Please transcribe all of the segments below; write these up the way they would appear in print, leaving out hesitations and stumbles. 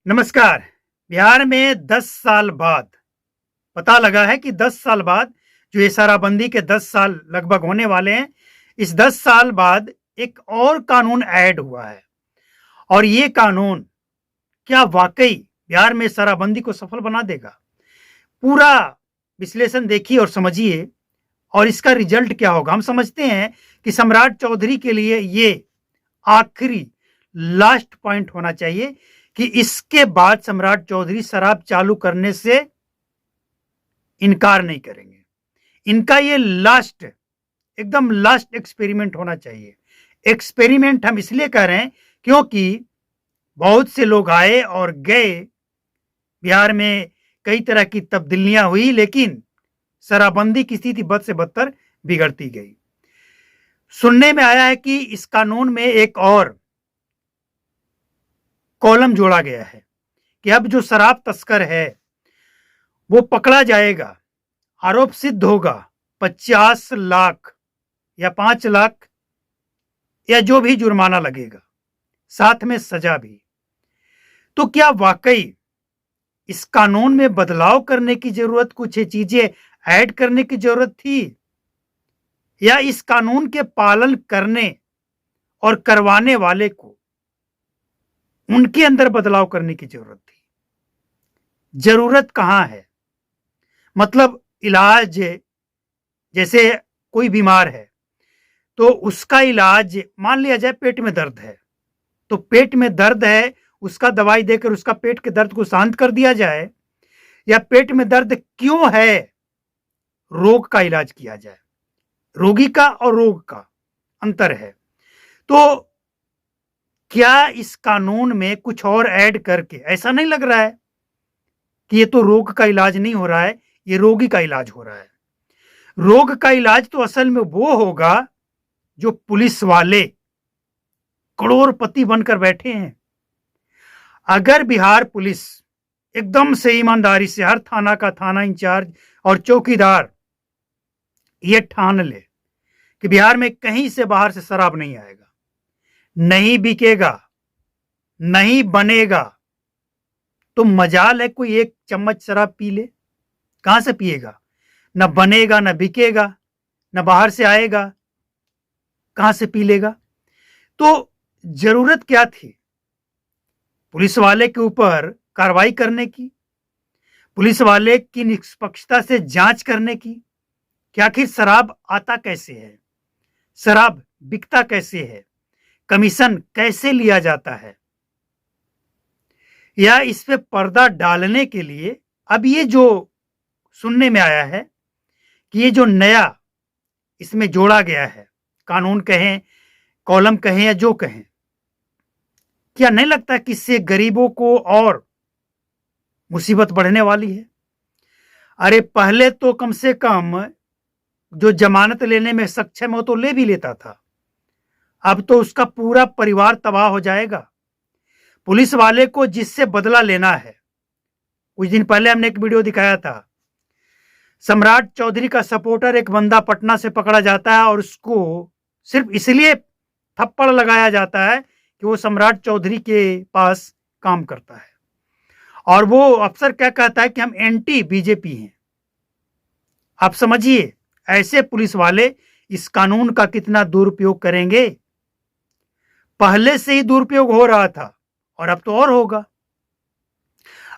नमस्कार। बिहार में 10 साल बाद पता लगा है कि 10 साल बाद जो ये शराबबंदी के 10 साल लगभग होने वाले हैं, इस 10 साल बाद एक और कानून ऐड हुआ है और ये कानून क्या वाक़ई बिहार में शराबबंदी को सफल बना देगा? पूरा विश्लेषण देखिए और समझिए और इसका रिज़ल्ट क्या होगा। हम समझते हैं कि सम्राट चौधरी के लिए ये आखिरी लास्ट पॉइंट होना चाहिए कि इसके बाद सम्राट चौधरी शराब चालू करने से इनकार नहीं करेंगे। इनका ये लास्ट एकदम लास्ट एक्सपेरिमेंट होना चाहिए। एक्सपेरिमेंट हम इसलिए कह रहे हैं क्योंकि बहुत से लोग आए और गए, बिहार में कई तरह की तब्दीलियां हुई, लेकिन शराबबंदी की स्थिति बद से बदतर बिगड़ती गई। सुनने में आया है कि इस कानून में एक और कॉलम जोड़ा गया है कि अब जो शराब तस्कर है वो पकड़ा जाएगा, आरोप सिद्ध होगा, 50 लाख या 5 लाख या जो भी जुर्माना लगेगा, साथ में सजा भी। तो क्या वाकई इस कानून में बदलाव करने की जरूरत, कुछ चीजें ऐड करने की जरूरत थी, या इस कानून के पालन करने और करवाने वाले को उनके अंदर बदलाव करने की जरूरत थी? जरूरत कहां है? मतलब इलाज, जैसे कोई बीमार है तो उसका इलाज, मान लिया जाए पेट में दर्द है, तो पेट में दर्द है, उसका दवाई देकर उसका पेट के दर्द को शांत कर दिया जाए, या पेट में दर्द क्यों है रोग का इलाज किया जाए। रोगी का और रोग का अंतर है। तो क्या इस कानून में कुछ और ऐड करके, ऐसा नहीं लग रहा है कि ये तो रोग का इलाज नहीं हो रहा है, ये रोगी का इलाज हो रहा है। रोग का इलाज तो असल में वो होगा जो पुलिस वाले करोड़पति बनकर बैठे हैं। अगर बिहार पुलिस एकदम से ईमानदारी से हर थाना का थाना इंचार्ज और चौकीदार ये ठान ले कि बिहार में कहीं से बाहर से शराब नहीं आएगा, नहीं बिकेगा, नहीं बनेगा, तो मजाल है कोई एक चम्मच शराब पी ले, कहां से पिएगा? न बनेगा, न बिकेगा, न बाहर से आएगा, कहां से पी लेगा? तो जरूरत क्या थी? पुलिस वाले के ऊपर कार्रवाई करने की, पुलिस वाले की निष्पक्षता से जांच करने की कि आखिर शराब आता कैसे है, शराब बिकता कैसे है, कमीशन कैसे लिया जाता है, या इस पे पर्दा डालने के लिए अब ये जो सुनने में आया है कि ये जो नया इसमें जोड़ा गया है, कानून कहें, कॉलम कहें या जो कहें, क्या नहीं लगता कि इससे गरीबों को और मुसीबत बढ़ने वाली है? अरे पहले तो कम से कम जो जमानत लेने में सक्षम हो तो ले भी लेता था, अब तो उसका पूरा परिवार तबाह हो जाएगा। पुलिस वाले को जिससे बदला लेना है, कुछ दिन पहले हमने एक वीडियो दिखाया था, सम्राट चौधरी का सपोर्टर एक बंदा पटना से पकड़ा जाता है और उसको सिर्फ इसलिए थप्पड़ लगाया जाता है कि वो सम्राट चौधरी के पास काम करता है, और वो अफसर क्या कहता है कि हम एंटी बीजेपी हैं। आप समझिए ऐसे पुलिस वाले इस कानून का कितना दुरुपयोग करेंगे। पहले से ही दुरुपयोग हो रहा था और अब तो और होगा।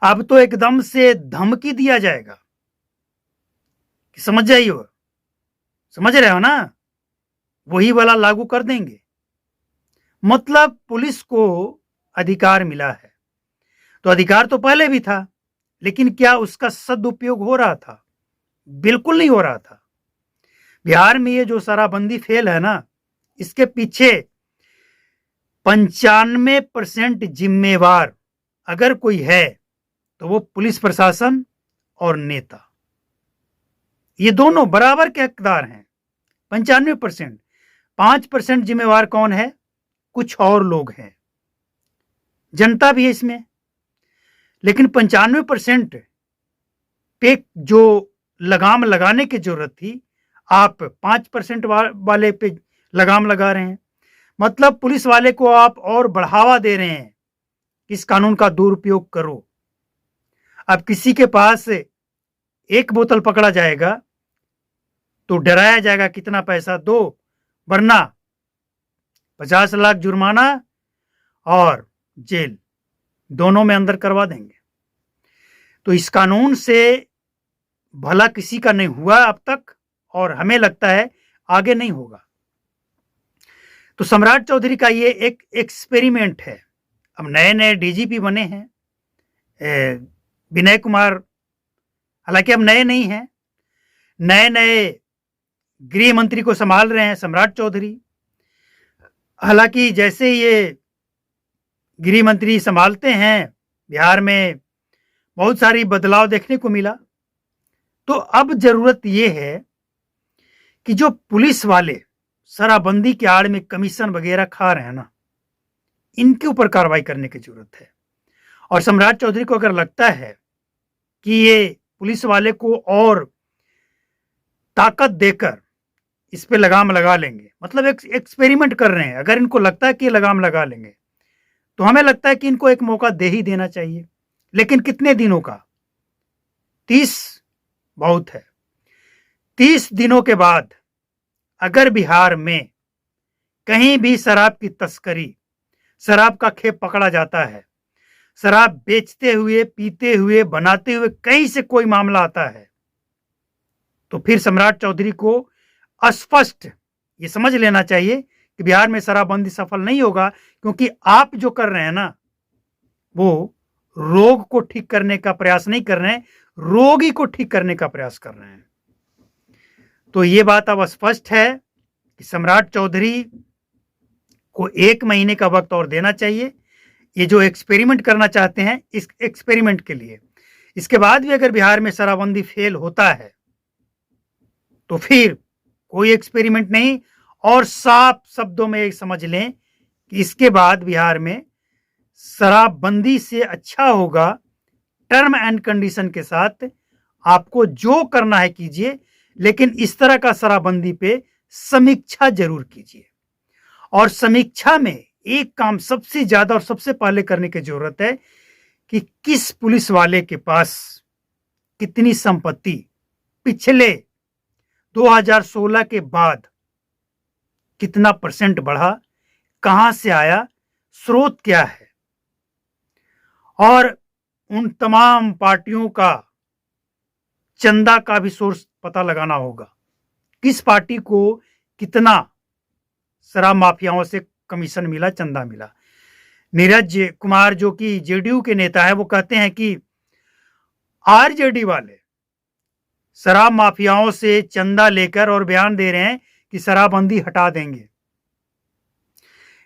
अब तो एकदम से धमकी दिया जाएगा कि समझ जाइए, समझ रहे हो ना, वही वाला लागू कर देंगे। मतलब पुलिस को अधिकार मिला है, तो अधिकार तो पहले भी था, लेकिन क्या उसका सदुपयोग हो रहा था? बिल्कुल नहीं हो रहा था। बिहार में ये जो शराबबंदी फेल है ना, इसके पीछे 95% जिम्मेवार अगर कोई है तो वो पुलिस प्रशासन और नेता, ये दोनों बराबर के हकदार हैं। 95%। 5% जिम्मेवार कौन है? कुछ और लोग हैं, जनता भी है इसमें, लेकिन 95% पे जो लगाम लगाने की जरूरत थी, आप 5% वाले पे लगाम लगा रहे हैं। मतलब पुलिस वाले को आप और बढ़ावा दे रहे हैं कि इस कानून का दुरुपयोग करो। अब किसी के पास एक बोतल पकड़ा जाएगा तो डराया जाएगा कितना पैसा दो, वरना 50 लाख जुर्माना और जेल, दोनों में अंदर करवा देंगे। तो इस कानून से भला किसी का नहीं हुआ अब तक, और हमें लगता है आगे नहीं होगा। तो सम्राट चौधरी का ये एक एक्सपेरिमेंट है। अब नए नए डीजीपी बने हैं विनय कुमार, हालांकि अब नए नहीं हैं, नए नए गृह मंत्री को संभाल रहे हैं सम्राट चौधरी। हालांकि जैसे ये गृह मंत्री संभालते हैं, बिहार में बहुत सारी बदलाव देखने को मिला। तो अब जरूरत यह है कि जो पुलिस वाले शराबबंदी के आड़ में कमीशन वगैरह खा रहे हैं ना, इनके ऊपर कार्रवाई करने की जरूरत है। और सम्राट चौधरी को अगर लगता है कि ये पुलिस वाले को और ताकत देकर इस पे लगाम लगा लेंगे, मतलब एक एक्सपेरिमेंट कर रहे हैं, अगर इनको लगता है कि लगाम लगा लेंगे तो हमें लगता है कि इनको एक मौका दे ही देना चाहिए। लेकिन कितने दिनों का? 30 बहुत है। 30 दिनों के बाद अगर बिहार में कहीं भी शराब की तस्करी, शराब का खेप पकड़ा जाता है, शराब बेचते हुए, पीते हुए, बनाते हुए कहीं से कोई मामला आता है, तो फिर सम्राट चौधरी को स्पष्ट ये समझ लेना चाहिए कि बिहार में शराबबंदी सफल नहीं होगा, क्योंकि आप जो कर रहे हैं ना, वो रोग को ठीक करने का प्रयास नहीं कर रहे हैं, रोगी को ठीक करने का प्रयास कर रहे हैं। तो ये बात अब स्पष्ट है कि सम्राट चौधरी को 1 महीने का वक्त और देना चाहिए, ये जो एक्सपेरिमेंट करना चाहते हैं इस एक्सपेरिमेंट के लिए। इसके बाद भी अगर बिहार में शराबबंदी फेल होता है तो फिर कोई एक्सपेरिमेंट नहीं, और साफ शब्दों में समझ लें कि इसके बाद बिहार में शराबबंदी से अच्छा होगा टर्म एंड कंडीशन के साथ, आपको जो करना है कीजिए, लेकिन इस तरह का शराबबंदी पे समीक्षा जरूर कीजिए। और समीक्षा में एक काम सबसे ज्यादा और सबसे पहले करने की जरूरत है कि किस पुलिस वाले के पास कितनी संपत्ति पिछले 2016 के बाद कितना % बढ़ा, कहां से आया, स्रोत क्या है, और उन तमाम पार्टियों का चंदा का भी सोर्स पता लगाना होगा। किस पार्टी को कितना शराब माफियाओं से कमीशन मिला, चंदा मिला। नीरज कुमार जो कि जेडीयू के नेता है, वो कहते हैं कि आरजेडी वाले शराब माफियाओं से चंदा लेकर और बयान दे रहे हैं कि शराबबंदी हटा देंगे।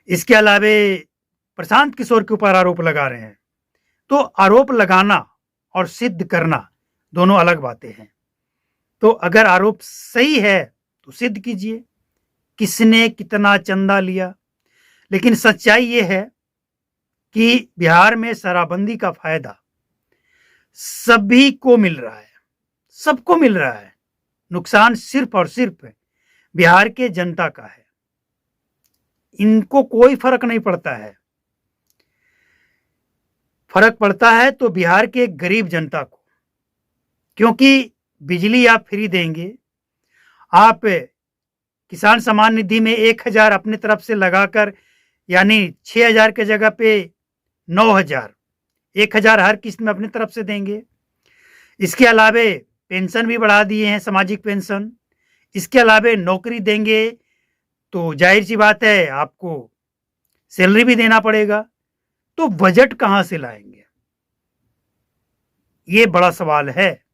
इसके अलावे प्रशांत किशोर के ऊपर आरोप लगा रहे हैं। तो आरोप लगाना और सिद्ध करना दोनों अलग बातें हैं। तो अगर आरोप सही है तो सिद्ध कीजिए किसने कितना चंदा लिया। लेकिन सच्चाई यह है कि बिहार में शराबबंदी का फायदा सभी को मिल रहा है, सबको मिल रहा है। नुकसान सिर्फ और सिर्फ बिहार के जनता का है, इनको कोई फर्क नहीं पड़ता है। फर्क पड़ता है तो बिहार के गरीब जनता को, क्योंकि बिजली आप फ्री देंगे, आप किसान सम्मान निधि में 1000 अपने तरफ से लगाकर, यानी 6000 के जगह पे 9000, 1000 हर किस्त में अपनी तरफ से देंगे। इसके अलावे पेंशन भी बढ़ा दिए हैं, सामाजिक पेंशन। इसके अलावे नौकरी देंगे तो जाहिर सी बात है आपको सैलरी भी देना पड़ेगा। तो बजट कहां से लाएंगे, ये बड़ा सवाल है।